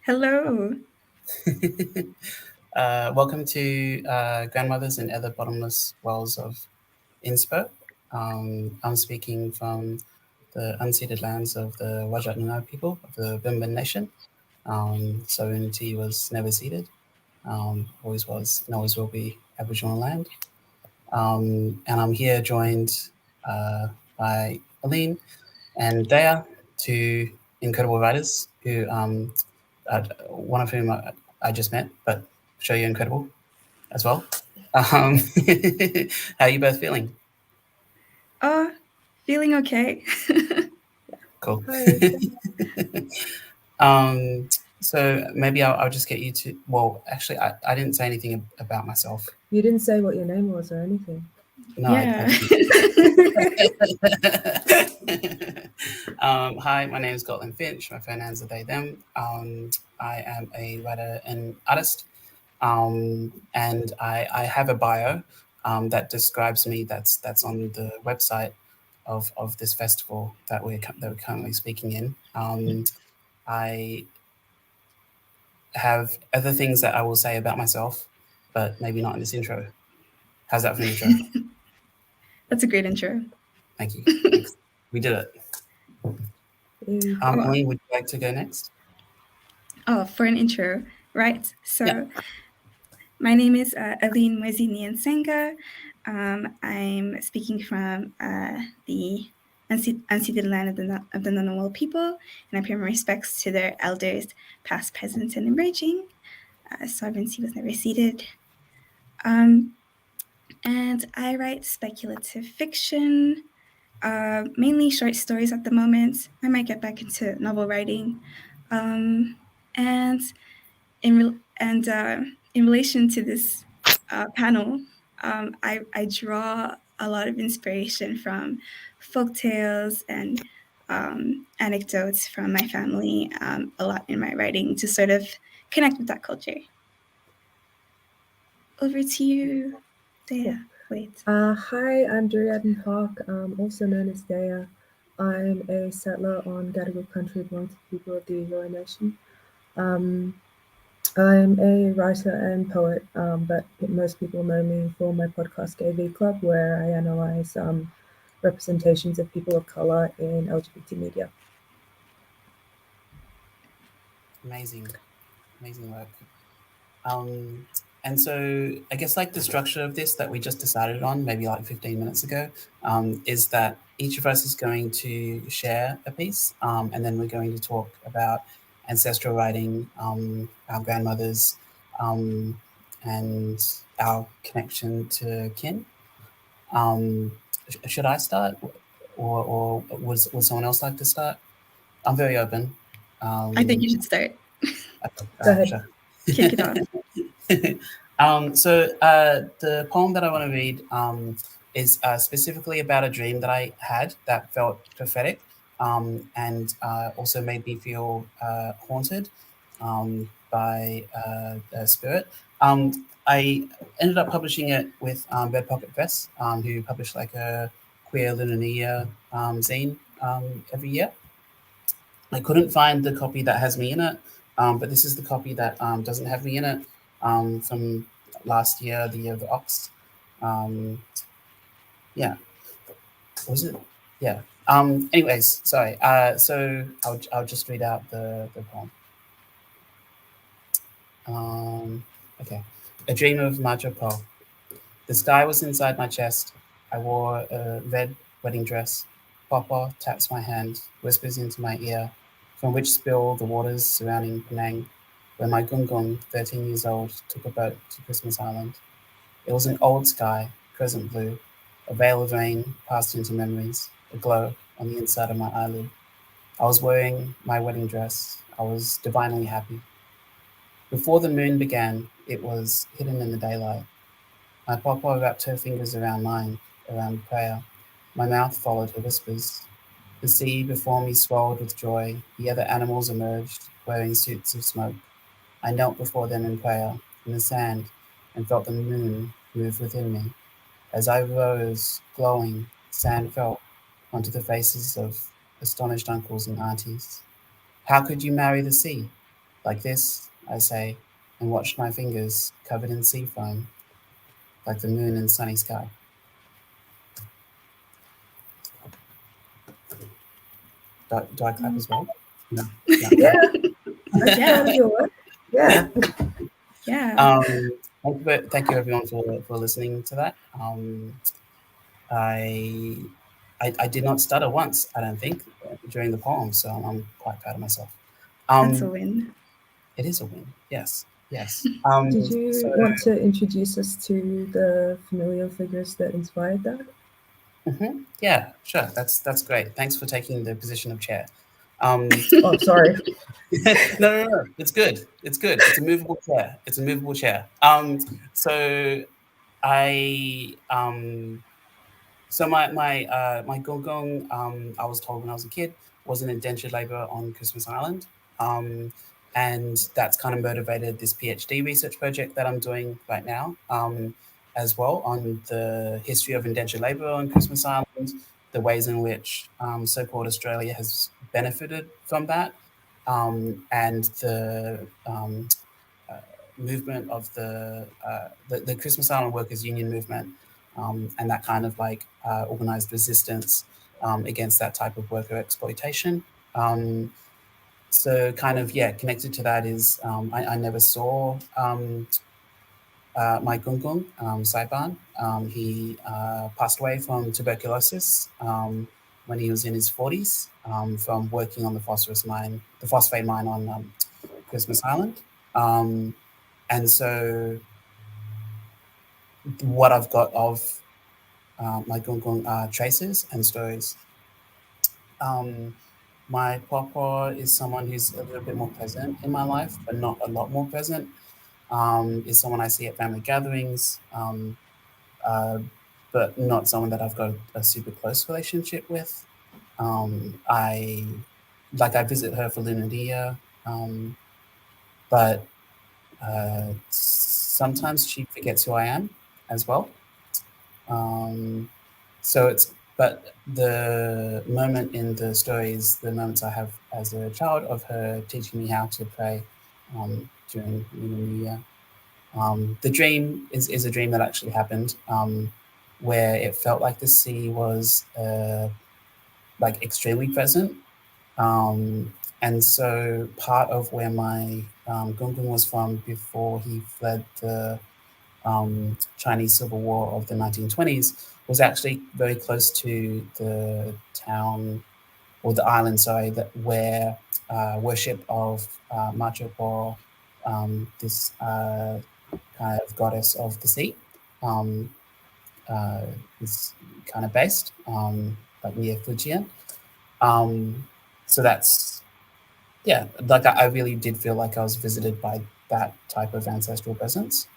Hello. Welcome to Grandmothers and Other Bottomless Wells of Inspo. I'm speaking from the unceded lands of the Wajak Noongar people of the Bimban Nation. Sovereignty was never ceded, always was and always will be Aboriginal land. And I'm here joined by Aline and Daya, two incredible writers who, one of whom I just met, but show you incredible as well. How are you both feeling? Feeling okay. Cool. Hi. So maybe I'll just get you to, well, actually, I didn't say anything about myself. You didn't say what your name was or anything. No, Yeah. Hi, my name is Gok-Lim Finch. My pronouns are they, them. I am a writer and artist. And I have a bio that describes me that's on the website of this festival that we're currently speaking in. I have other things that I will say about myself, but maybe not in this intro. How's that for an intro? That's a great intro. Thank you. Thanks. We did it. Aline, would you like to go next? Oh, for an intro, right? So, yeah. My name is Aline-Mwezi Niyonsenga. I'm speaking from the unceded land of the Ngunnawal people, and I pay my respects to their elders, past, present, and emerging. Sovereignty was never ceded. And I write speculative fiction, mainly short stories at the moment. I might get back into novel writing. And in relation to this panel, I draw a lot of inspiration from folktales and anecdotes from my family a lot in my writing to sort of connect with that culture. Over to you, Daya. Wait. Hi, I'm Durr-e in Haque, also known as Daya. I'm a settler on Gadigal country belonging to the people of the Eora Nation. I'm a writer and poet, but most people know me for my podcast AV Club, where I analyze representations of people of color in LGBT media. Amazing work. And so I guess like the structure of this that we just decided on maybe like 15 minutes ago is that each of us is going to share a piece and then we're going to talk about ancestral writing, our grandmothers, and our connection to kin. Should I start or would someone else like to start? I'm very open. I think you should start. Go ahead. Sure. Kick it off. So the poem that I want to read is specifically about a dream that I had that felt prophetic and also made me feel haunted by a spirit. I ended up publishing it with Red Pocket Press, who published like a queer Lunar New Year zine every year. I couldn't find the copy that has me in it, but this is the copy that doesn't have me in it from last year, the year of the ox. Yeah. Was it? Yeah. Anyways, sorry. So I'll just read out the poem. Okay. A dream of Majapal. The sky was inside my chest. I wore a red wedding dress. Papa taps my hand, whispers into my ear, from which spill the waters surrounding Penang, where my gungung, 13 years old, took a boat to Christmas Island. It was an old sky, crescent blue. A veil of rain passed into memories, a glow on the inside of my eyelid. I was wearing my wedding dress. I was divinely happy. Before the moon began, it was hidden in the daylight. My papa wrapped her fingers around mine, around prayer. My mouth followed her whispers. The sea before me swelled with joy. The other animals emerged, wearing suits of smoke. I knelt before them in prayer, in the sand, and felt the moon move within me. As I rose, glowing, sand fell onto the faces of astonished uncles and aunties. How could you marry the sea? Like this, I say, and watched my fingers covered in sea foam, like the moon in sunny sky. Do I clap as well? No. Yeah, that's Yeah. part of your work. Yeah. Yeah. Thank you everyone for listening to that. I did not stutter once, I don't think, during the poem, so I'm quite proud of myself. That's a win. It is a win. Yes. Did you want to introduce us to the familial figures that inspired that? Yeah, sure. That's great. Thanks for taking the position of chair. Oh, sorry. No. It's good. It's a movable chair. So I so my gong, I was told when I was a kid, was an indentured labor on Christmas Island. And that's kind of motivated this PhD research project that I'm doing right now, as well, on the history of indentured labor on Christmas Island, the ways in which so-called Australia has benefited from that, and the movement of the Christmas Island Workers Union movement, and that kind of like organized resistance against that type of worker exploitation. So kind of, connected to that is I never saw my gung Saipan. He passed away from tuberculosis when he was in his 40s, from working on the phosphate mine on Christmas Island. And so what I've got of my gung are traces and stories. My papa is someone who's a little bit more present in my life, but not a lot more present. Is someone I see at family gatherings, but not someone that I've got a super close relationship with. I visit her for Lunar New Year, but sometimes she forgets who I am as well. But the moment in the story is the moments I have as a child of her teaching me how to pray during Lunar New Year. The dream is a dream that actually happened, where it felt like the sea was like extremely present. And so part of where my gung was from before he fled the Chinese Civil War of the 1920s was actually very close to the town, or the island, sorry, where worship of Macho, this kind of goddess of the sea, is kind of based, like near Fujian. So that's, like I really did feel like I was visited by that type of ancestral presence.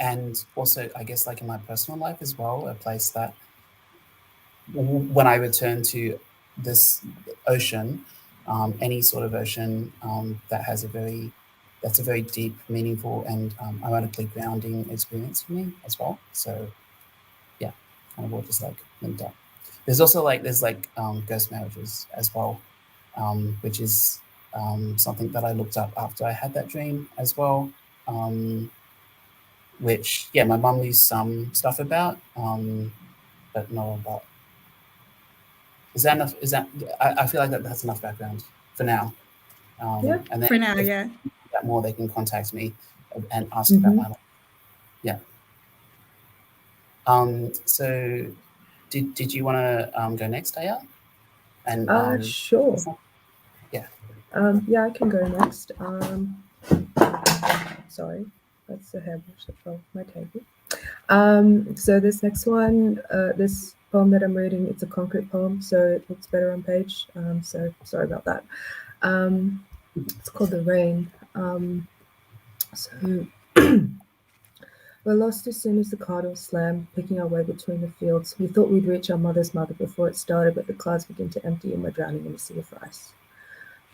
And also, I guess, like in my personal life as well, a place that when I return to this ocean, any sort of ocean that's a very deep, meaningful, and ironically grounding experience for me as well. So, yeah, kind of all just like linked up. There's also ghost marriages as well, which is something that I looked up after I had that dream as well. Which, my mum knew some stuff about, but not about. Is that enough? I feel like that's enough background for now. Yeah. And then For now, if yeah. that more, they can contact me and ask about my life. Yeah. So did you want to go next, Aya? And Sure. Yeah. Yeah, I can go next. Sorry, that's the hairbrush that fell off my table. So this next one, this poem that I'm reading, it's a concrete poem, so it looks better on page. So sorry about that. It's called The Rain. So we're lost as soon as the car door slammed, picking our way between the fields. We thought we'd reach our mother's mother before it started, but the clouds begin to empty and we're drowning in a sea of rice.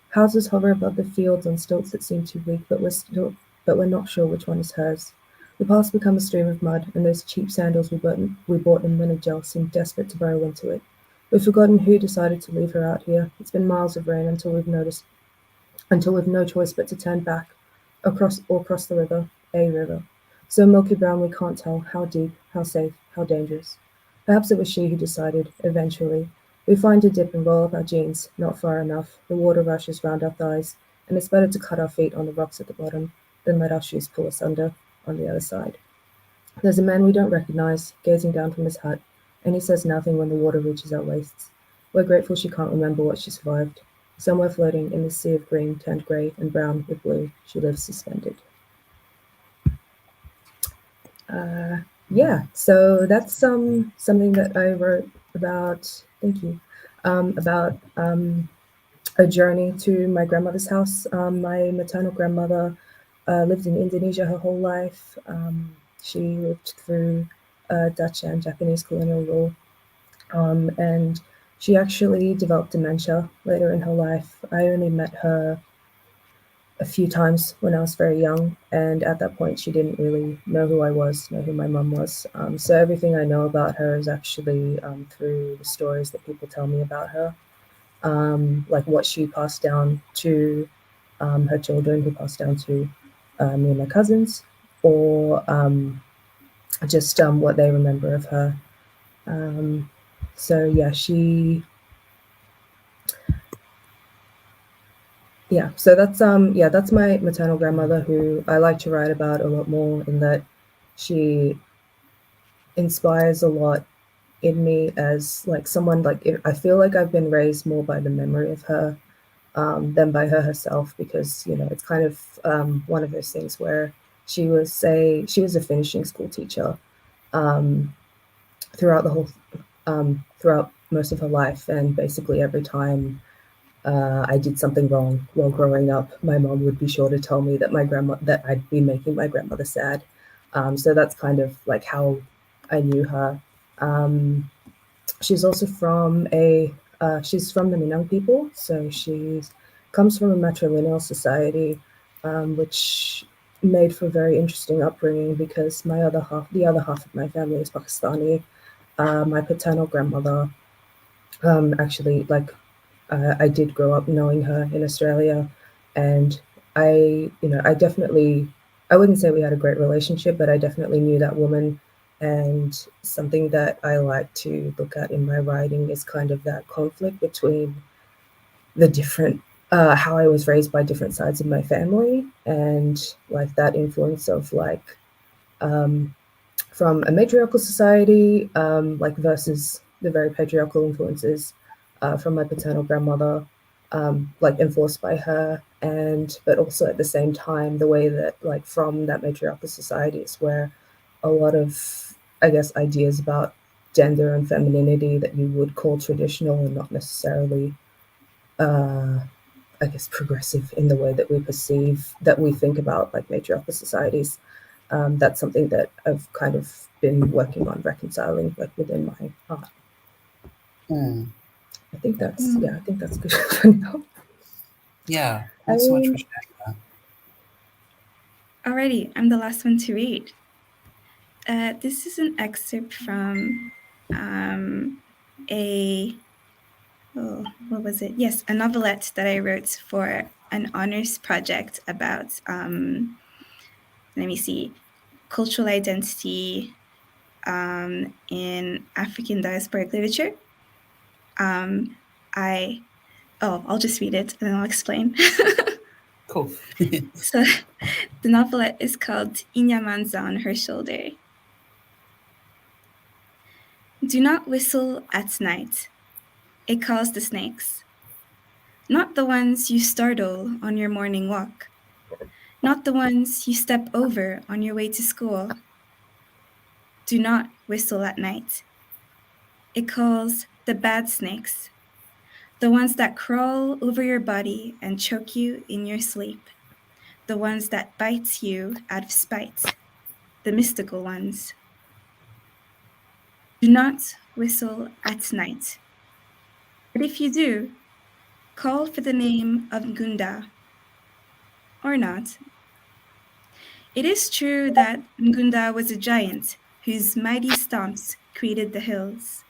Houses hover above the fields on stilts that seem too weak, but we're not sure which one is hers. The paths become a stream of mud, and those cheap sandals we bought in Winnagel seem desperate to burrow into it. We've forgotten who decided to leave her out here. It's been miles of rain until we've noticed until we've no choice but to turn back across the river, a river. So milky brown we can't tell how deep, how safe, how dangerous. Perhaps it was she who decided, eventually. We find a dip and roll up our jeans, not far enough. The water rushes round our thighs, and it's better to cut our feet on the rocks at the bottom than let our shoes pull us under on the other side. There's a man we don't recognize, gazing down from his hut, and he says nothing when the water reaches our waists. We're grateful she can't remember what she survived. Somewhere floating in the sea of green turned grey and brown with blue, she lives suspended. Yeah, so that's something that I wrote about. Thank you. About a journey to my grandmother's house. My maternal grandmother lived in Indonesia her whole life. She lived through Dutch and Japanese colonial rule, and she actually developed dementia later in her life. I only met her a few times when I was very young, and at that point she didn't really know who I was, know who my mum was. So everything I know about her is actually through the stories that people tell me about her, like what she passed down to her children, who passed down to me and my cousins, or just what they remember of her. So yeah, so that's my maternal grandmother, who I like to write about a lot more, in that she inspires a lot in me as like someone, like I feel like I've been raised more by the memory of her than by her herself, because it's kind of one of those things where she was a finishing school teacher throughout most of her life, and basically every time I did something wrong while growing up, my mom would be sure to tell me that that I'd be making my grandmother sad. So that's kind of like how I knew her. She's also from she's from the Minang people, so she comes from a matrilineal society, which made for a very interesting upbringing, because the other half of my family is Pakistani. My paternal grandmother, actually, like, I did grow up knowing her in Australia, and I wouldn't say we had a great relationship, but I definitely knew that woman. And something that I like to look at in my writing is kind of that conflict between the different, how I was raised by different sides of my family, and like that influence of like, from a matriarchal society, like versus the very patriarchal influences from my paternal grandmother, like enforced by her, but also at the same time the way that, like, from that matriarchal society is where a lot of, I guess, ideas about gender and femininity that you would call traditional and not necessarily, I guess, progressive in the way that we think about like matriarchal societies. That's something that I've kind of been working on reconciling, like, within my art. I think that's good for now. Yeah, thanks so much for sharing that. Alrighty, I'm the last one to read. This is an excerpt from what was it? Yes, a novelette that I wrote for an honors project about, cultural identity in African diasporic literature. I'll just read it and then I'll explain. Cool. So the novelette is called Inyamanza on Her Shoulder. Do not whistle at night. It calls the snakes. Not the ones you startle on your morning walk. Not the ones you step over on your way to school. Do not whistle at night. It calls the bad snakes. The ones that crawl over your body and choke you in your sleep. The ones that bite you out of spite. The mystical ones. Do not whistle at night. But if you do, call for the name of Ngunda. Or not. It is true that Ngunda was a giant whose mighty stomps created the hills.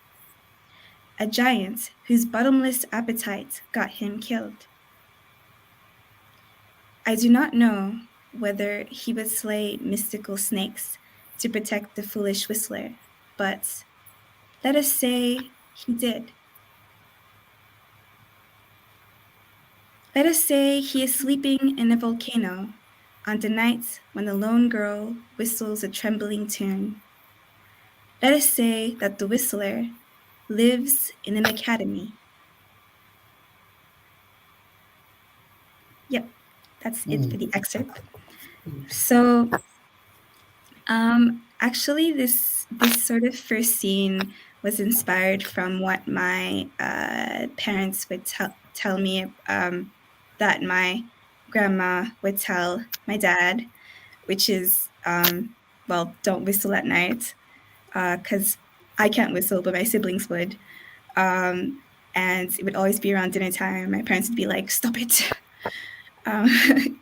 A giant whose bottomless appetite got him killed. I do not know whether he would slay mystical snakes to protect the foolish whistler, but let us say he did. Let us say he is sleeping in a volcano on the night when the lone girl whistles a trembling tune. Let us say that the whistler lives in an academy. Yep, that's it for the excerpt. So, actually, this sort of first scene was inspired from what my parents would tell me that my grandma would tell my dad, which is, well, don't whistle at night, because I can't whistle, but my siblings would. And it would always be around dinner time. My parents would be like, "Stop it!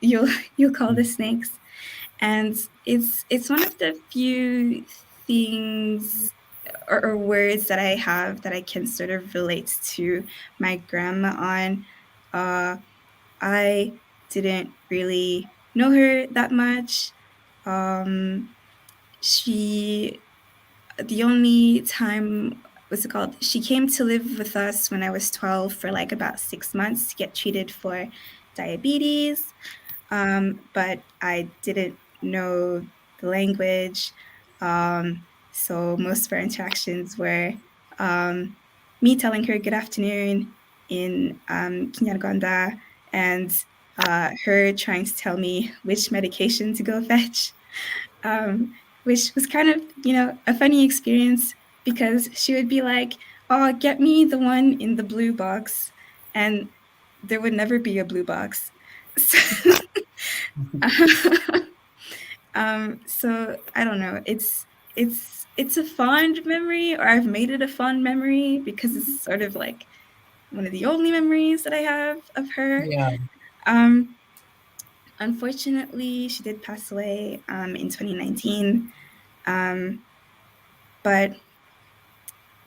You'll call the snakes." And it's one of the few things or words that I have that I can sort of relate to my grandma on. I didn't really know her that much. The only time, what's it called? She came to live with us when I was 12 for like about 6 months to get treated for diabetes. But I didn't know the language. So most of our interactions were me telling her good afternoon in Kinyarwanda and her trying to tell me which medication to go fetch, which was kind of, a funny experience because she would be like, "Oh, get me the one in the blue box." And there would never be a blue box. So I don't know. It's a fond memory, or I've made it a fond memory because it's sort of like one of the only memories that I have of her. Yeah. Unfortunately, she did pass away in 2019, but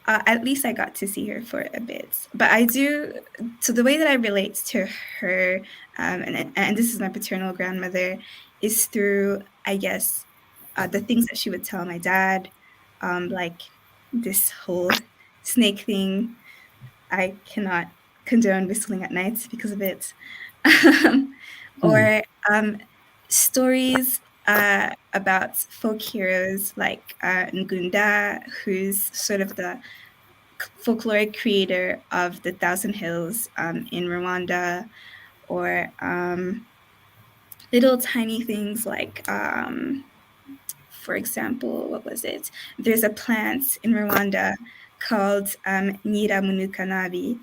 at least I got to see her for a bit. But I do, so the way that I relate to her, and this is my paternal grandmother, is through, I guess, the things that she would tell my dad, like this whole snake thing. I cannot condone whistling at night because of it. Or stories about folk heroes like Ngunda, who's sort of the folkloric creator of the Thousand Hills in Rwanda, or little tiny things like, for example, what was it? There's a plant in Rwanda called Nyiramunukanabi,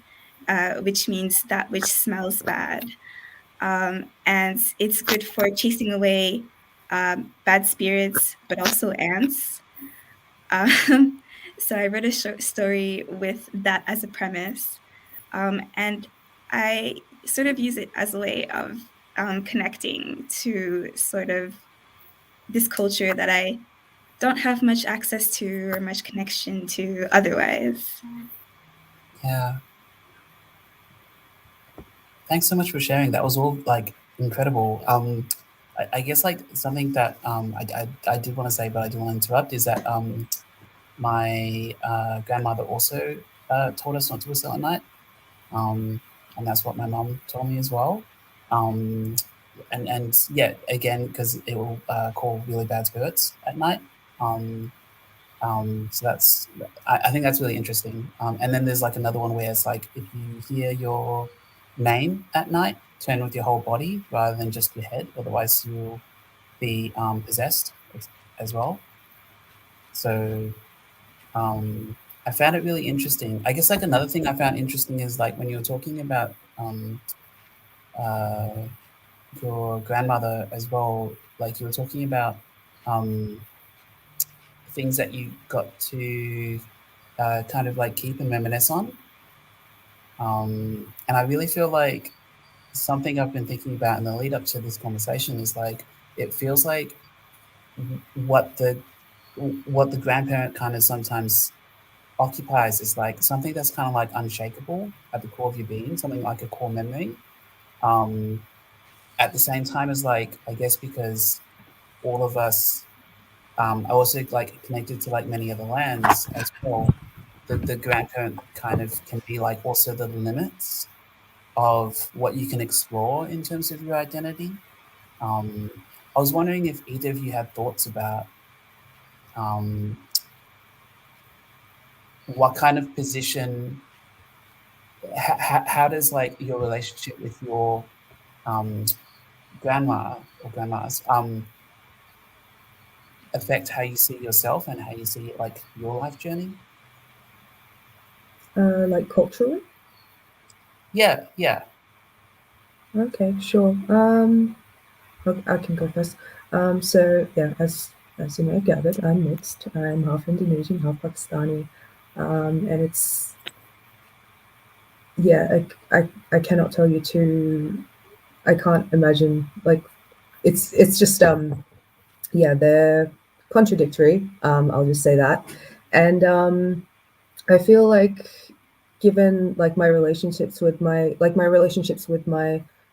which means that which smells bad. And it's good for chasing away bad spirits, but also ants. So I wrote a short story with that as a premise. And I sort of use it as a way of connecting to sort of this culture that I don't have much access to or much connection to otherwise. Yeah. Thanks so much for sharing. That was all like incredible. I guess like something that I did want to say, but I didn't want to interrupt, is that my grandmother also told us not to whistle at night, and that's what my mom told me as well. And yeah, again, because it will call really bad spirits at night. So that's, I think that's really interesting. And then there's like another one where it's like, if you hear your name at night, turn with your whole body rather than just your head, otherwise you'll be possessed as well. So I found it really interesting. I guess like another thing I found interesting is like when you were talking about uh, your grandmother as well, like you were talking about things that you got to kind of like keep and reminisce on. And I really feel like something I've been thinking about in the lead up to this conversation is like, it feels like what the grandparent kind of sometimes occupies is like something that's kind of like unshakable at the core of your being, something like a core memory. at the same time as like, I guess because all of us are also like connected to like many other lands as well, the grandparent kind of can be like also the limits of what you can explore in terms of your identity. I was wondering if either of you had thoughts about what kind of position, how does like your relationship with your um, grandma or grandmas affect how you see yourself and how you see like your life journey? Like culturally? Yeah, yeah. Okay, sure. I can go first. So yeah, as you may have gathered, I'm mixed. I'm half Indonesian, half Pakistani, and it's yeah. I cannot tell you to. I can't imagine like it's just yeah, they're contradictory. I'll just say that, and I feel like given like my relationships with my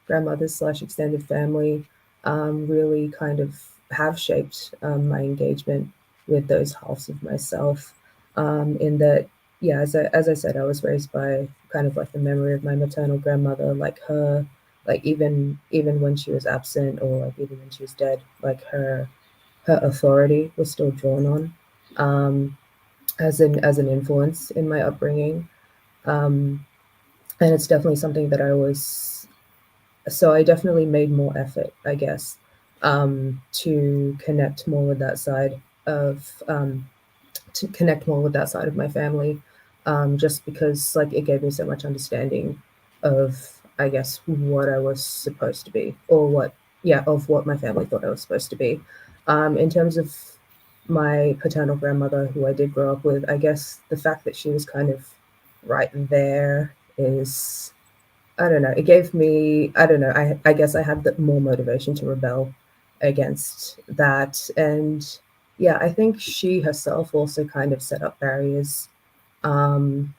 grandmother's slash extended family really kind of have shaped my engagement with those halves of myself in that yeah, as I said, I was raised by kind of like the memory of my maternal grandmother, like her, like even when she was absent or like even when she was dead, like her authority was still drawn on as an influence in my upbringing. Um, and it's definitely something that I was, so I definitely made more effort, I guess, to connect more with that side of, to connect more with that side of my family, just because like it gave me so much understanding of, I guess, what I was supposed to be, or what, yeah, of what my family thought I was supposed to be. In terms of my paternal grandmother, who I did grow up with, I guess the fact that she was kind of right there is, I don't know, it gave me, I don't know, I guess I had the more motivation to rebel against that. And yeah, I think she herself also kind of set up barriers, um,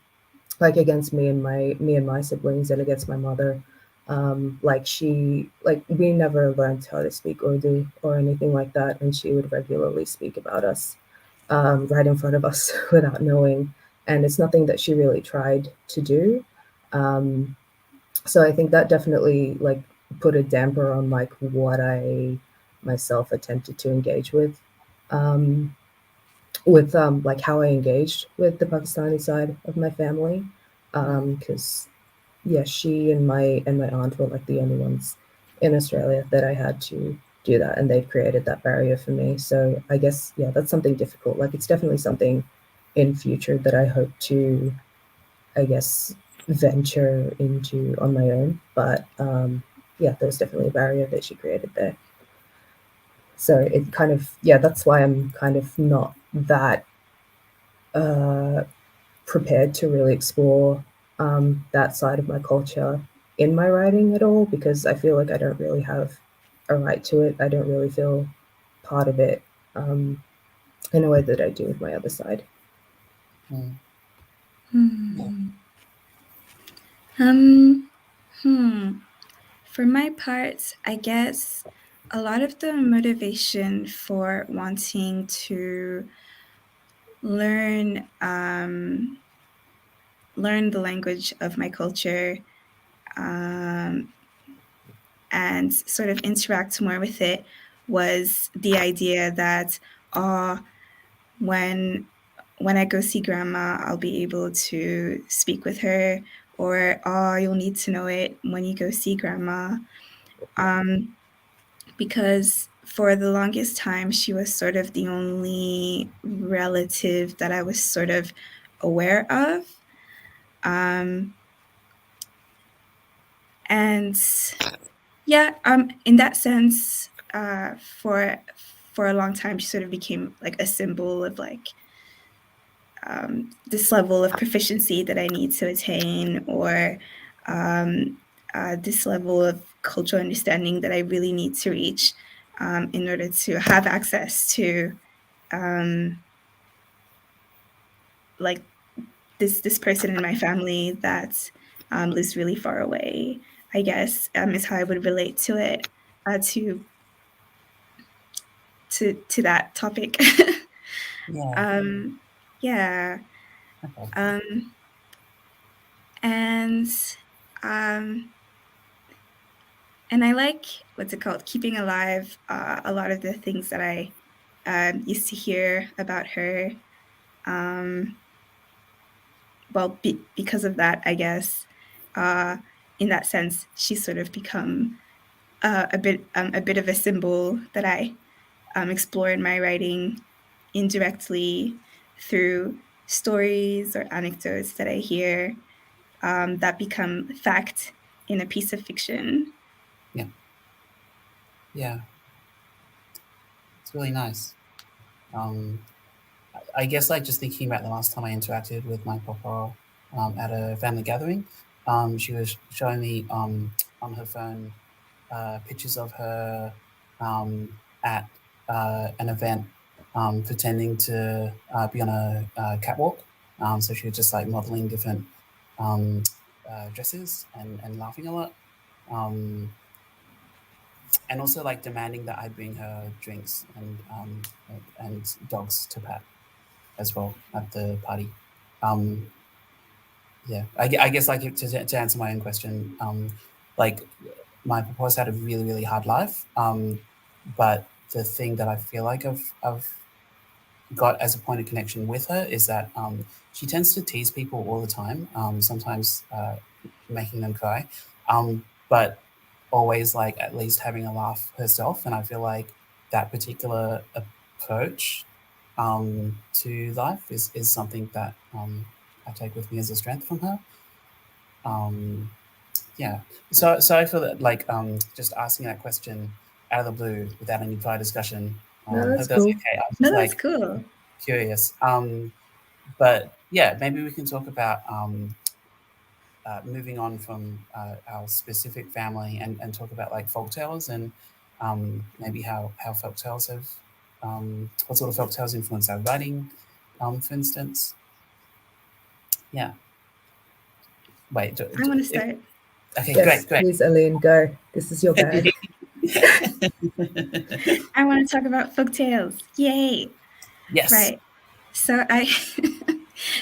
like against me and my siblings and against my mother. Like we never learned how to speak Urdu or anything like that, and she would regularly speak about us right in front of us without knowing. And it's nothing that she really tried to do. Um, so I think that definitely like put a damper on like what I myself attempted to engage with like how I engaged with the Pakistani side of my family, because yeah, she and my aunt were like the only ones in Australia that I had to do that, and they'd created that barrier for me. So I guess yeah, that's something difficult. Like it's definitely something in future that I hope to, I guess, venture into on my own. But yeah, there was definitely a barrier that she created there. So it kind of, yeah, that's why I'm kind of not that uh, prepared to really explore that side of my culture in my writing at all, because I feel like I don't really have a right to it. I don't really feel part of it in a way that I do with my other side. Mm. Um, hmm. For my part, I guess a lot of the motivation for wanting to learn learn the language of my culture um, and sort of interact more with it was the idea that when when I go see grandma, I'll be able to speak with her, or you'll need to know it when you go see grandma. Um, because for the longest time, she was sort of the only relative that I was sort of aware of. Um, and yeah, in that sense, for a long time, she sort of became like a symbol of like this level of proficiency that I need to attain, or um, this level of cultural understanding that I really need to reach in order to have access to like this person in my family that lives really far away. I guess is how I would relate to it. to that topic. Yeah. Yeah. Okay. And and I like, what's it called, keeping alive a lot of the things that I used to hear about her. Well, because of that, I guess, in that sense, she's sort of become a bit of a symbol that I explore in my writing indirectly through stories or anecdotes that I hear that become fact in a piece of fiction. Yeah. Yeah. It's really nice. I guess like just thinking about the last time I interacted with my papa at a family gathering, she was showing me on her phone pictures of her at an event pretending to be on a catwalk. So she was just like modeling different dresses and laughing a lot. And also like demanding that I bring her drinks and dogs to pat as well at the party. Yeah, I guess like to answer my own question, like my proposed had a really really hard life, but the thing that I feel like I've got as a point of connection with her is that she tends to tease people all the time, sometimes making them cry, but always like at least having a laugh herself. And I feel like that particular approach to life is something that I take with me as a strength from her. Yeah. So I feel that like just asking that question out of the blue without any prior discussion. No, Hope that's that's cool. okay. I was No, just that's like cool. curious. But yeah, maybe we can talk about moving on from our specific family and talk about like folktales and maybe how folktales have what sort of folktales influence our writing, for instance. Yeah. Wait. I want to start. Okay. Yes, Great. please, Aline, go. This is your bag. I want to talk about folktales. Yay! Yes. Right. So I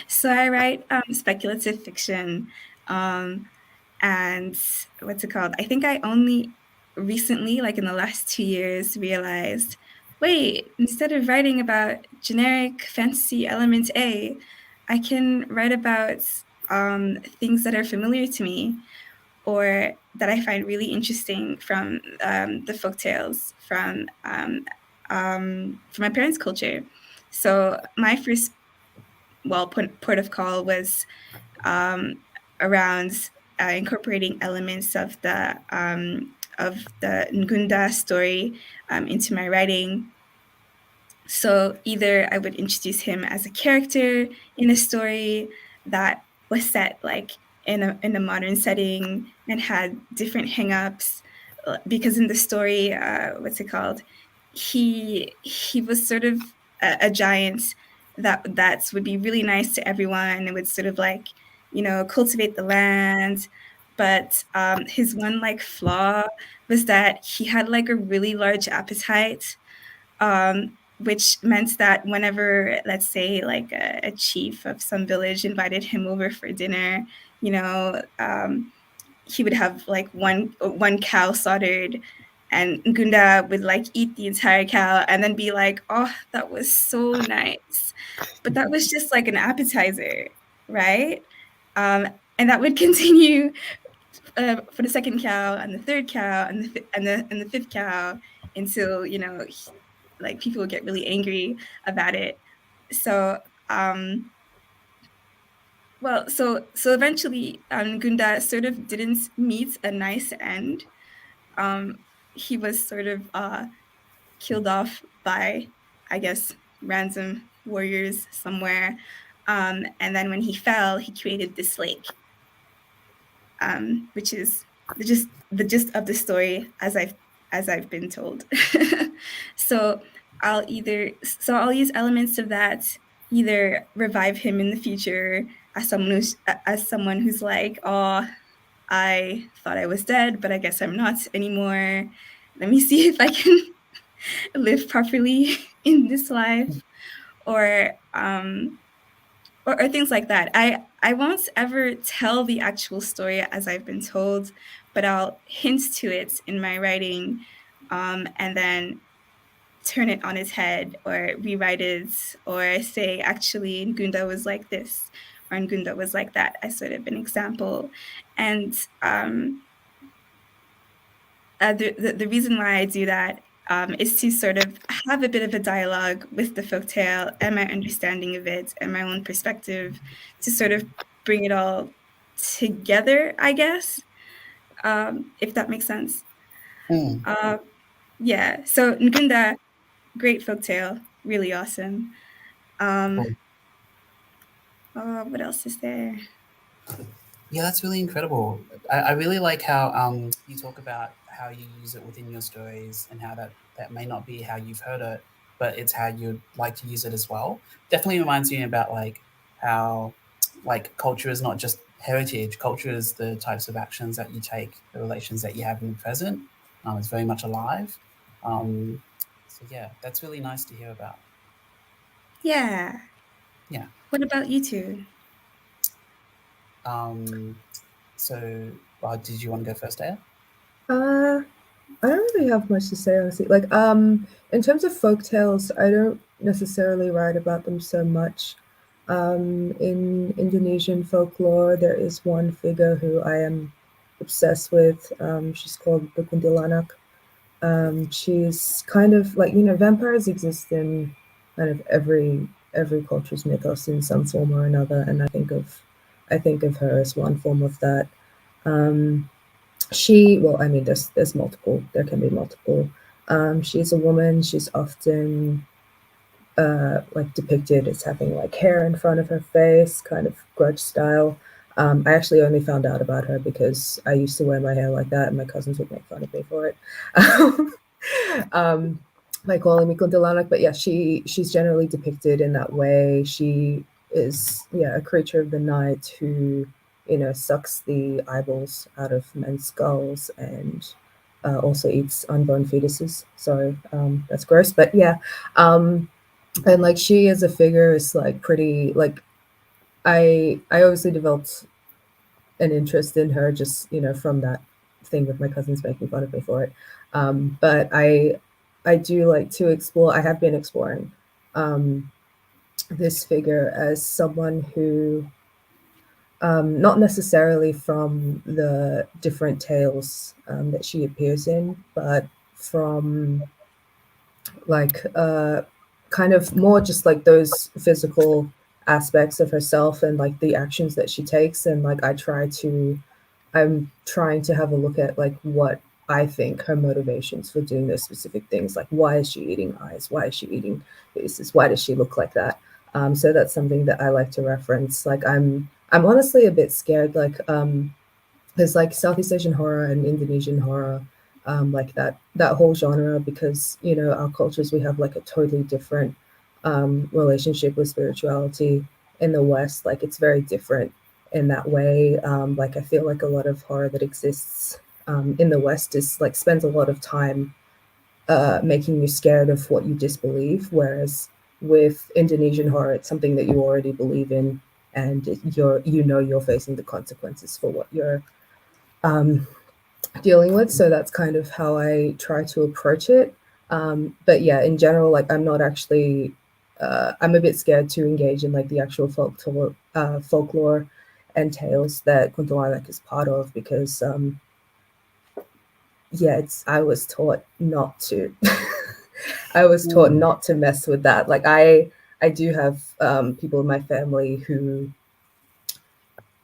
so I write speculative fiction, and what's it called? I think I only recently, like in the last 2 years, realized, wait, instead of writing about generic fantasy element A, I can write about things that are familiar to me or that I find really interesting from the folktales from my parents' culture. So my first, well, port of call was around incorporating elements of the Ngunda story into my writing. So either I would introduce him as a character in a story that was set like in a modern setting and had different hangups, because in the story, what's it called? He was sort of a giant that would be really nice to everyone and would sort of like, cultivate the land. But his one like flaw was that he had like a really large appetite, which meant that whenever, let's say, like a chief of some village invited him over for dinner, he would have like one cow slaughtered, and Ngunda would like eat the entire cow and then be like, "Oh, that was so nice," but that was just like an appetizer, right? And that would continue for the second cow and the third cow and the fifth cow until like people would get really angry about it. So so eventually Gunda sort of didn't meet a nice end. He was sort of killed off by, I guess, random warriors somewhere. And then when he fell, he created this lake, which is the gist of the story as I've been told. so I'll use elements of that, either revive him in the future as someone who's like, oh, I thought I was dead, but I guess I'm not anymore. let me see if I can live properly in this life, or things like that. I won't ever tell the actual story as I've been told, but I'll hint to it in my writing, and then turn it on its head or rewrite it, or say actually Ngunda was like this or Ngunda was like that as sort of an example. And the reason why I do that is to sort of have a bit of a dialogue with the folktale and my understanding of it and my own perspective, to sort of bring it all together, I guess, if that makes sense. Yeah, so Ngunda, great folktale, really awesome. Cool. What else is there? Yeah, that's really incredible. I really like how you talk about how you use it within your stories, and how that may not be how you've heard it, but it's how you'd like to use it as well. Definitely reminds me about like how like culture is not just heritage. Culture is the types of actions that you take, the relations that you have in the present. It's very much alive. So yeah, that's really nice to hear about. Yeah. Yeah. What about you two? So did you want to go first, Aya? I don't really have much to say, honestly. Like, in terms of folk tales, I don't necessarily write about them so much. In Indonesian folklore, there is one figure who I am obsessed with. She's called the Kuntilanak. She's kind of like, vampires exist in kind of every culture's mythos in some form or another, and I think of her as one form of that. Well, I mean, there's multiple. There can be multiple. She's a woman. She's often like depicted as having like hair in front of her face, kind of grudge style. I actually only found out about her because I used to wear my hair like that, and my cousins would make fun of me for it. By calling me Kuntilanak, but yeah, she's generally depicted in that way. She is a creature of the night who sucks the eyeballs out of men's skulls, and also eats unborn fetuses. So that's gross, but yeah. And like she as a figure is like pretty like I obviously developed an interest in her just from that thing with my cousins making fun of me for it. But I do like to explore. I have been exploring this figure as someone who not necessarily from the different tales that she appears in, but from like kind of more just like those physical aspects of herself and like the actions that she takes. And like I'm trying to have a look at like what I think her motivations for doing those specific things. Like, why is she eating eyes? Why is she eating faces? Why does she look like that? So that's something that I like to reference. Like, I'm honestly a bit scared. Like, there's like Southeast Asian horror and Indonesian horror, like that whole genre, because our cultures, we have like a totally different relationship with spirituality in the West. Like, it's very different in that way. Like, I feel like a lot of horror that exists in the West is like spends a lot of time making you scared of what you disbelieve, whereas with Indonesian horror, it's something that you already believe in, and you're facing the consequences for what you're dealing with. So that's kind of how I try to approach it. But yeah, in general, like I'm not actually I'm a bit scared to engage in like the actual folklore and tales that Kuntilanak is part of, because I was taught not to. I was taught not to mess with that. Like I do have people in my family who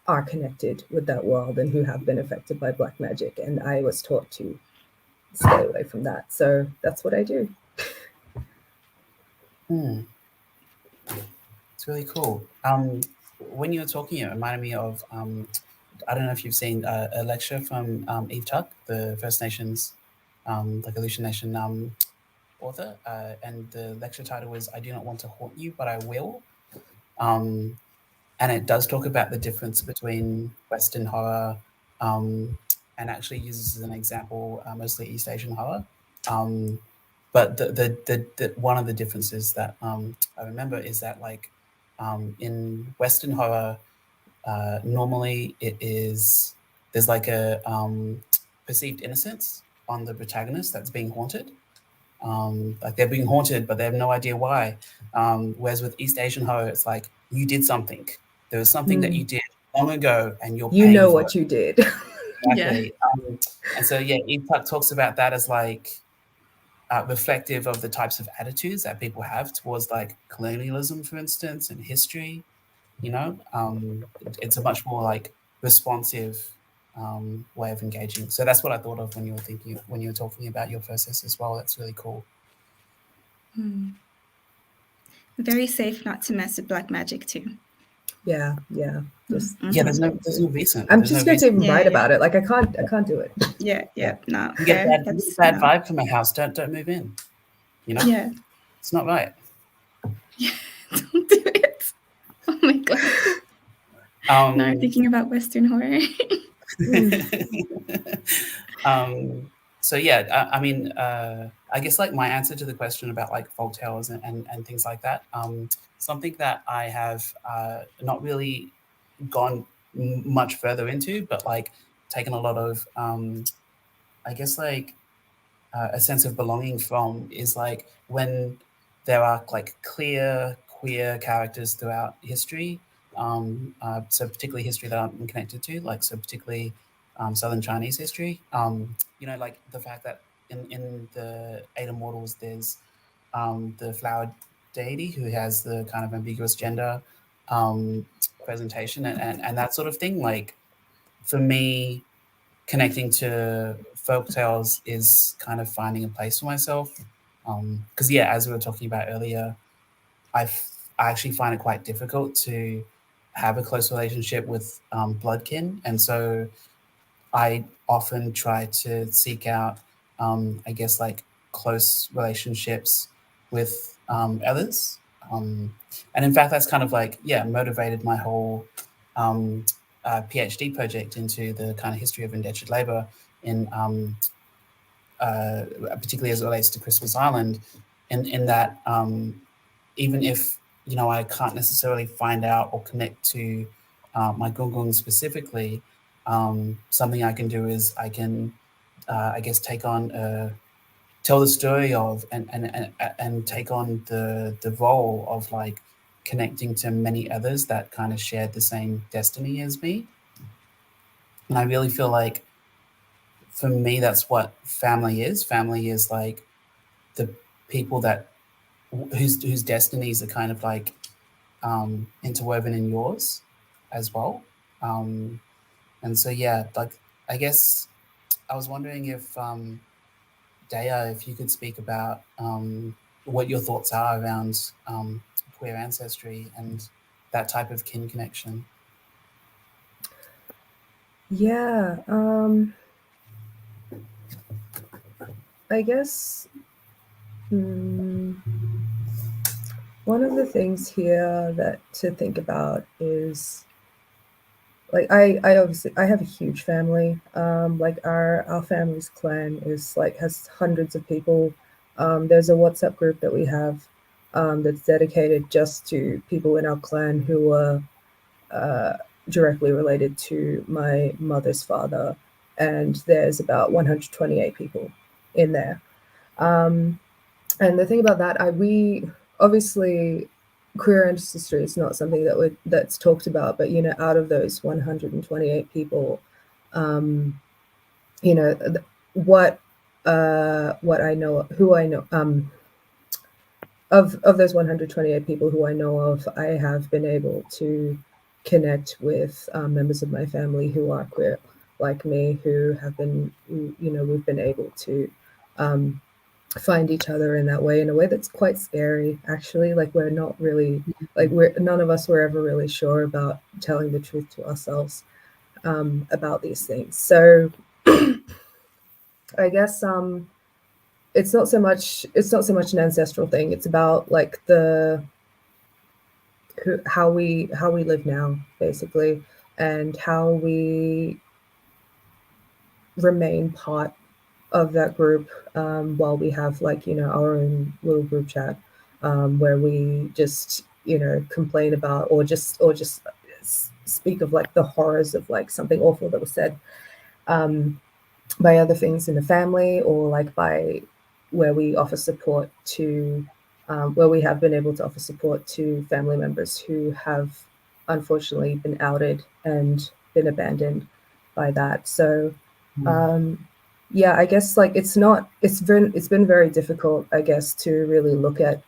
are connected with that world and who have been affected by black magic, and I was taught to stay away from that. So that's what I do. It's really cool. When you were talking, it reminded me of I don't know if you've seen a lecture from Eve Tuck, the First Nations, like Aleutian Nation author, and the lecture title was "I do not want to haunt you, but I will." And it does talk about the difference between Western horror, and actually uses as an example mostly East Asian horror. But the one of the differences that I remember is that like in Western horror, normally there's like a perceived innocence on the protagonist that's being haunted. Like they're being haunted, but they have no idea why. Whereas with East Asian horror, it's like you did something. There was something that you did long ago, and you're you paying know for what it. you did. Exactly. And so yeah, Itak talks about that as like reflective of the types of attitudes that people have towards like colonialism, for instance, and history. You know, it's a much more like responsive way of engaging. So that's what I thought of when you were talking about your process as well. That's really cool. Very safe not to mess with black magic too. Yeah. Just there's no reason. I'm There's too no scared to reason. even write about it. Like I can't do it. Yeah. No, You get fair. bad vibe from a house. Don't move in. You know. Yeah. It's not right. Yeah. Don't do it. Oh my god. Now I'm thinking about Western horror. So yeah, I mean, I guess like my answer to the question about like folktales and things like that, something that I have not really gone much further into, but like taken a lot of, I guess like a sense of belonging from is like when there are like clear queer characters throughout history. So particularly history that I'm connected to, like so particularly Southern Chinese history. You know, like the fact that in the Eight Immortals, there's the flower deity who has the kind of ambiguous gender presentation and that sort of thing. Like for me, connecting to folk tales is kind of finding a place for myself. Because yeah, as we were talking about earlier, I actually find it quite difficult to have a close relationship with bloodkin, and so I often try to seek out, I guess, like close relationships with others. And in fact, that's kind of like, yeah, motivated my whole PhD project into the kind of history of indentured labor in particularly as it relates to Christmas Island, in that even if you know I can't necessarily find out or connect to my gungung specifically, something I can do is I can, I guess, take on tell the story of and take on the role of like connecting to many others that kind of shared the same destiny as me. And I really feel like for me that's what family is. Family is like the people that whose destinies are kind of like interwoven in yours as well. And so yeah, like I guess I was wondering if Daya, if you could speak about what your thoughts are around queer ancestry and that type of kin connection. Yeah. I guess one of the things here that to think about is like I obviously I have a huge family. Like our family's clan is like has hundreds of people. There's a WhatsApp group that we have that's dedicated just to people in our clan who are directly related to my mother's father, and there's about 128 people in there. And the thing about that, we obviously queer ancestry is not something that's talked about, but you know, out of those 128 people, you know, what I know, who I know, of those 128 people who I know of, I have been able to connect with members of my family who are queer like me, who have been, you know, we've been able to find each other in that way, in a way that's quite scary, actually. Like we're not really, like none of us were ever really sure about telling the truth to ourselves about these things. So I guess it's not so much an ancestral thing. It's about like how we live now, basically, and how we remain part that group, while we have like, you know, our own little group chat, where we just, you know, complain about or just speak of like the horrors of like something awful that was said, by other things in the family, or like by where we offer support to, where we have been able to offer support to family members who have unfortunately been outed and been abandoned by that. So yeah, I guess like it's been very difficult, I guess, to really look at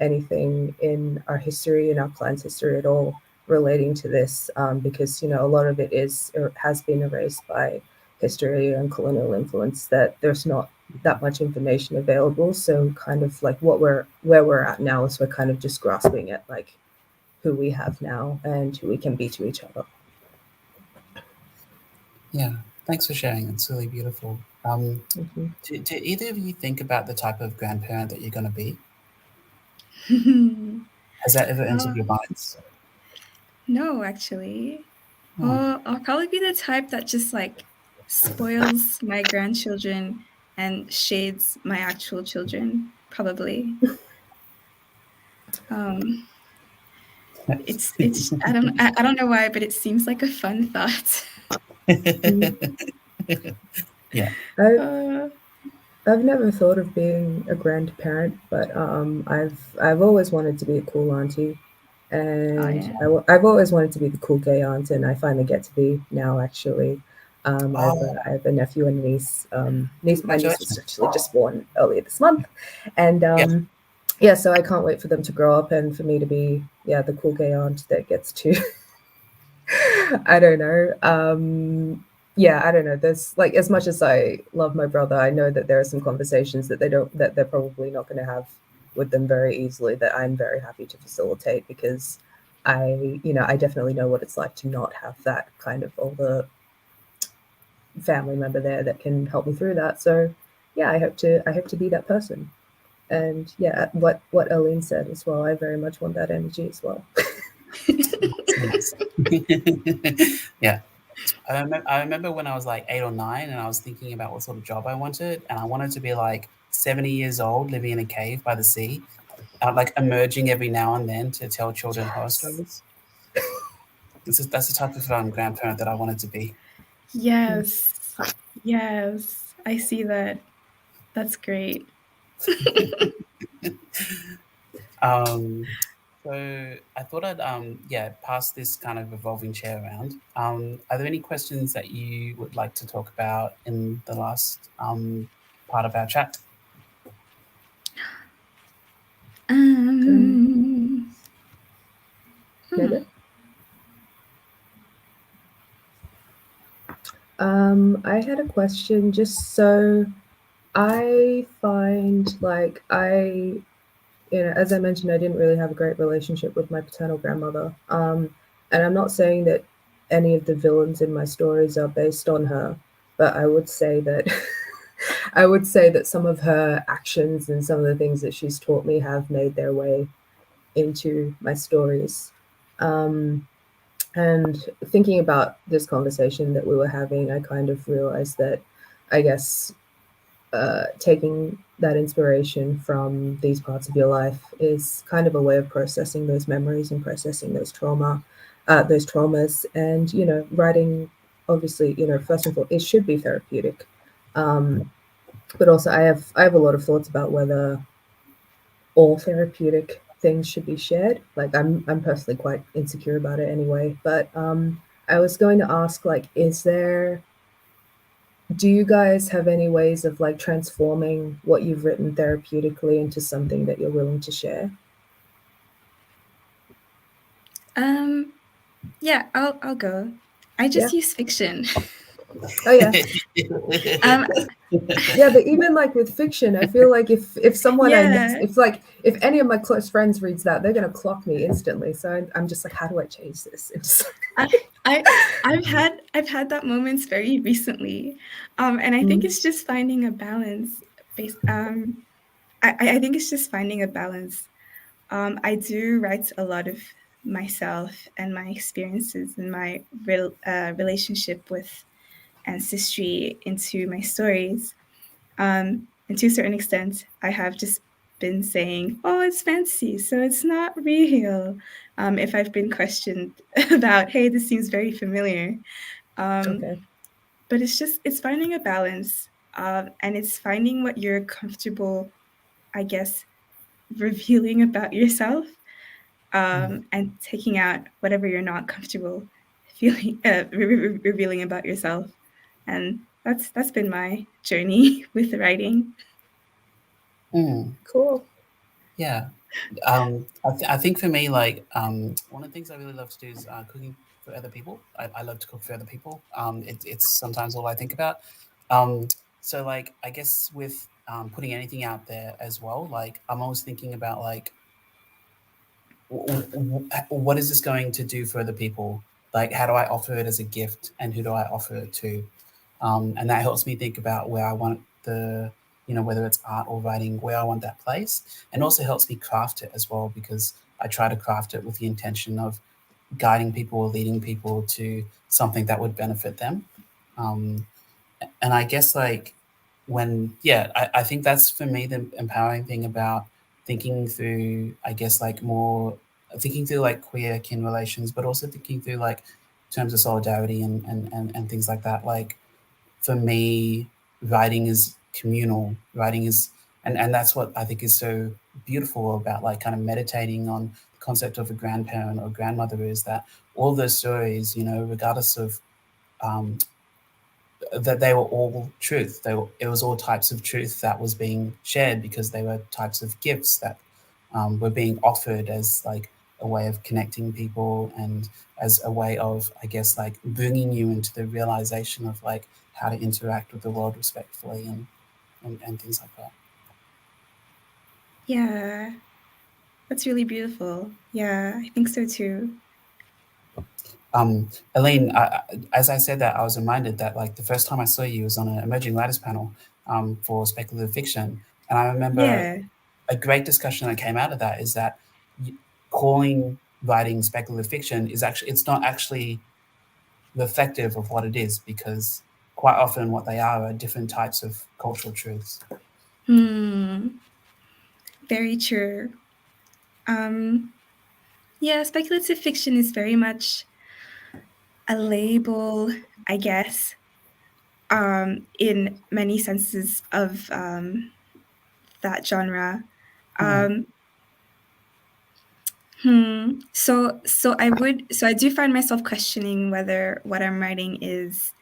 anything in our history, in our clan's history at all, relating to this, because, you know, a lot of it is or has been erased by history and colonial influence, that there's not that much information available. So kind of like where we're at now is we're kind of just grasping at like who we have now and who we can be to each other. Yeah, thanks for sharing. It's really beautiful. Do either of you think about the type of grandparent that you're going to be? Has that ever entered your minds? No, actually. Oh. Well, I'll probably be the type that just like spoils my grandchildren and shades my actual children, probably. It's I don't know why, but it seems like a fun thought. Yeah. I've never thought of being a grandparent, but I've always wanted to be a cool auntie, and I've always wanted to be the cool gay aunt, and I finally get to be now. Actually, I have a nephew and a niece. My niece was actually just born earlier this month, and yeah, so I can't wait for them to grow up and for me to be the cool gay aunt that gets to I don't know. Yeah, I don't know. There's like, as much as I love my brother, I know that there are some conversations that they're probably not going to have with them very easily, that I'm very happy to facilitate, because I definitely know what it's like to not have that kind of older family member there that can help me through that. So yeah, I hope to be that person. And yeah, what Aline said as well, I very much want that energy as well. Yeah. I remember when I was like 8 or 9 and I was thinking about what sort of job I wanted, and I wanted to be like 70 years old living in a cave by the sea, like emerging every now and then to tell children horror stories. That's the type of grandparent that I wanted to be. Yes. Yes. I see that. That's great. So I thought I'd pass this kind of revolving chair around. Are there any questions that you would like to talk about in the last part of our chat? I had a question. Just so I find like as I mentioned, I didn't really have a great relationship with my paternal grandmother. And I'm not saying that any of the villains in my stories are based on her, but I would say that some of her actions and some of the things that she's taught me have made their way into my stories. And thinking about this conversation that we were having, I kind of realized that, I guess, taking that inspiration from these parts of your life is kind of a way of processing those memories and processing those traumas, and writing. Obviously, first of all, it should be therapeutic, but also I have a lot of thoughts about whether all therapeutic things should be shared. Like I'm personally quite insecure about it anyway. But I was going to ask, like, do you guys have any ways of like transforming what you've written therapeutically into something that you're willing to share? Yeah, I'll go. I just use fiction. Oh yeah. Yeah, but even like with fiction, I feel like if someone if any of my close friends reads that, they're gonna clock me instantly. So I'm just like, how do I change this? I've had that moments very recently, and I think it's just finding a balance. I think it's just finding a balance. I do write a lot of myself and my experiences and my relationship with ancestry into my stories. And to a certain extent, I have just been saying, oh, it's fancy, so it's not real. If I've been questioned about, hey, this seems very familiar. Okay. But it's finding a balance, and it's finding what you're comfortable, I guess, revealing about yourself, and taking out whatever you're not comfortable feeling, revealing about yourself. And that's been my journey with writing. Cool. Yeah. I think for me, like, one of the things I really love to do is cooking for other people. I love to cook for other people. It's sometimes all I think about. So, like, I guess with putting anything out there as well, like, I'm always thinking about, like, what is this going to do for other people? Like, how do I offer it as a gift, and who do I offer it to? And that helps me think about where I want whether it's art or writing, where I want that place, and also helps me craft it as well, because I try to craft it with the intention of guiding people or leading people to something that would benefit them. And I guess, like, I think that's for me the empowering thing about thinking through, I guess, like, more thinking through, like, queer kin relations, but also thinking through, like, terms of solidarity and things like that. Like, for me, writing is communal. Writing is, and that's what I think is so beautiful about, like, kind of meditating on the concept of a grandparent or grandmother, is that all those stories, regardless of that, they were all truth. It was all types of truth that was being shared, because they were types of gifts that were being offered as, like, a way of connecting people, and as a way of, I guess, like, bringing you into the realization of, like, how to interact with the world respectfully, and things like that. Yeah, that's really beautiful. Yeah, I think so too. Aline, as I said that, I was reminded that, like, the first time I saw you was on an emerging writers panel for speculative fiction, and I remember Yeah. a great discussion that came out of that is that calling writing speculative fiction is actually, it's not actually reflective of what it is, because quite often what they are different types of cultural truths. Very true. Yeah, speculative fiction is very much a label, I guess, in many senses of that genre. Um, So I do find myself questioning whether what I'm writing is,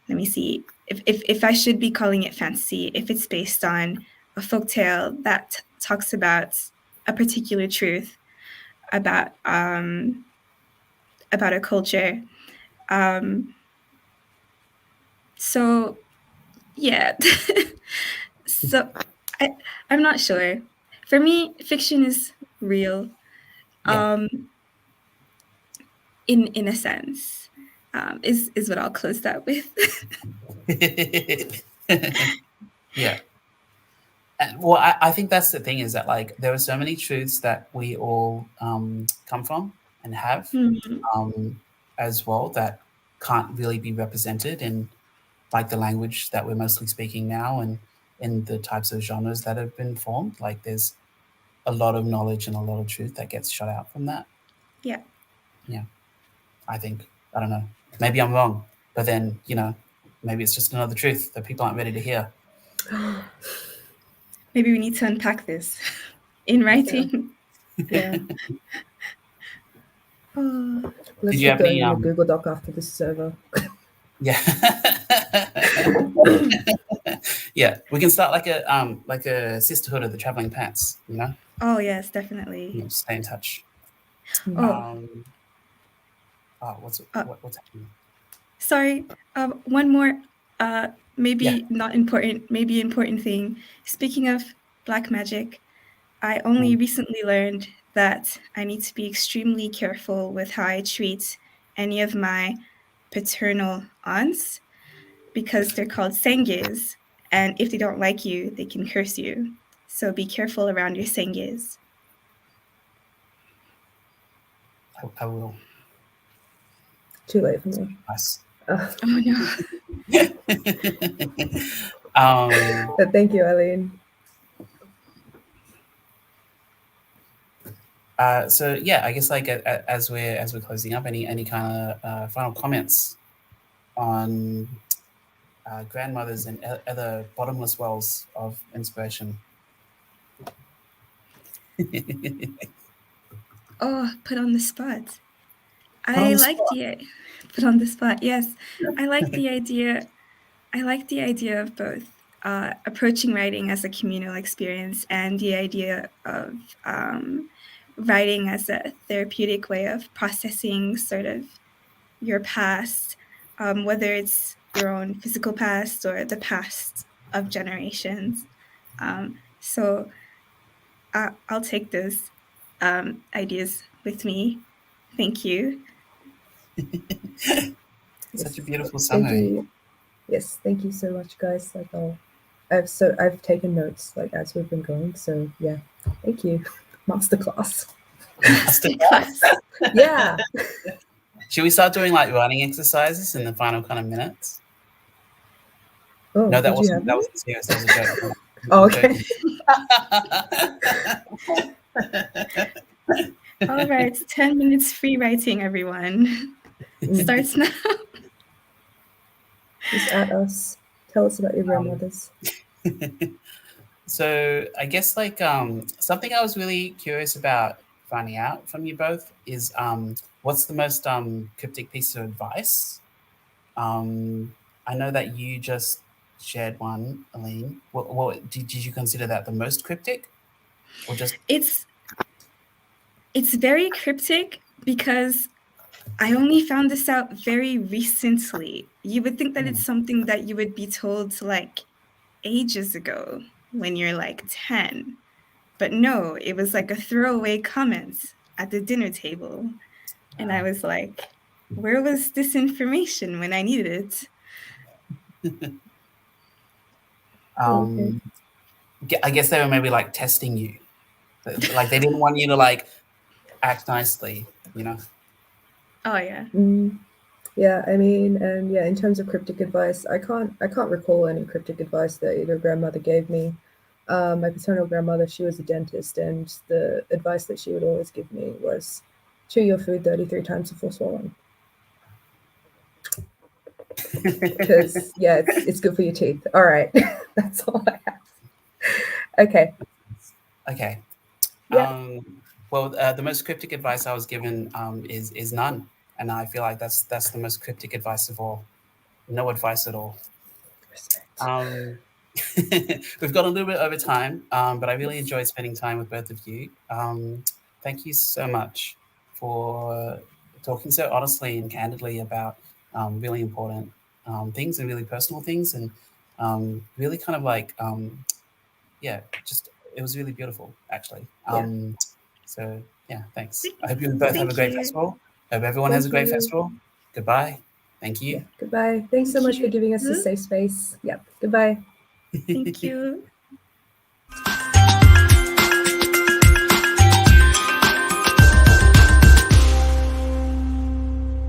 let me see, if I should be calling it fantasy, if it's based on a folktale that talks about a particular truth about a culture. So yeah. So I'm not sure. For me, fiction is real. Yeah. In a sense, is what I'll close that with. Yeah. Well, I think that's the thing, is that, like, there are so many truths that we all come from and have, as well, that can't really be represented in, like, the language that we're mostly speaking now, and in the types of genres that have been formed. Like, there's a lot of knowledge and a lot of truth that gets shut out from that. Yeah. Yeah, I think. I don't know. Maybe I'm wrong, but then, maybe it's just another truth that people aren't ready to hear. Maybe we need to unpack this in writing. Yeah. Oh. Let's Did you get have any? going in a Google Doc after this is over. Yeah. Yeah, we can start like a sisterhood of the traveling pants. Oh yes, definitely. Stay in touch. Oh, What's happening? sorry. One more, Yeah. maybe not important, maybe important thing. Speaking of black magic, I only recently learned that I need to be extremely careful with how I treat any of my paternal aunts, because they're called sengis, and if they don't like you, they can curse you. So be careful around your sengis. I will. Too late for me. Nice. Oh no. But thank you, Aline. So yeah, I guess like as we're closing up, any kind of final comments on grandmothers and other bottomless wells of inspiration? Oh, put on the spot. Put on I the like spot. put on the spot. Yes, I like the idea. I like the idea of both approaching writing as a communal experience and the idea of writing as a therapeutic way of processing sort of your past, whether it's your own physical past or the past of generations. So I'll take those ideas with me. Thank you. Such a beautiful Thank summary. you. Yes, thank you so much, guys. Like, I've taken notes like as we've been going. So yeah, thank you, masterclass. Masterclass. Yeah. Should we start doing like writing exercises in the final kind of minutes? Oh, No, that did you wasn't serious. That was a joke. Oh, okay. All right, 10 minutes free writing, everyone. Starts now. Just at us. Tell us about your grandmothers. So I guess like something I was really curious about finding out from you both is what's the most cryptic piece of advice? I know that you just shared one, Aline. What did you consider that the most cryptic, or just? It's very cryptic because I only found this out very recently. You would think that it's something that you would be told like ages ago when you're like 10. But no, it was like a throwaway comment at the dinner table. And I was like, where was this information when I needed it? I guess they were maybe like testing you, like they didn't want you to like act nicely, you know. Oh yeah. Yeah, I mean, and yeah, in terms of cryptic advice, I can't recall any cryptic advice that either grandmother gave me. My paternal grandmother, she was a dentist, and the advice that she would always give me was chew your food 33 times before swallowing. Because yeah, it's good for your teeth. All right, that's all I have. Okay. Okay. Yeah. Well, the most cryptic advice I was given is none, and I feel like that's the most cryptic advice of all. No advice at all. We've got a little bit over time, but I really enjoyed spending time with both of you. Thank you so much for talking so honestly and candidly about really important things and really personal things, and really kind of like, yeah, just it was really beautiful, actually. So yeah, thanks. I hope you both have a great festival. Hope everyone has a great festival. Goodbye. Thank you. Yeah, goodbye. Thanks so much for giving us a safe space. Yep. Goodbye. Thank you.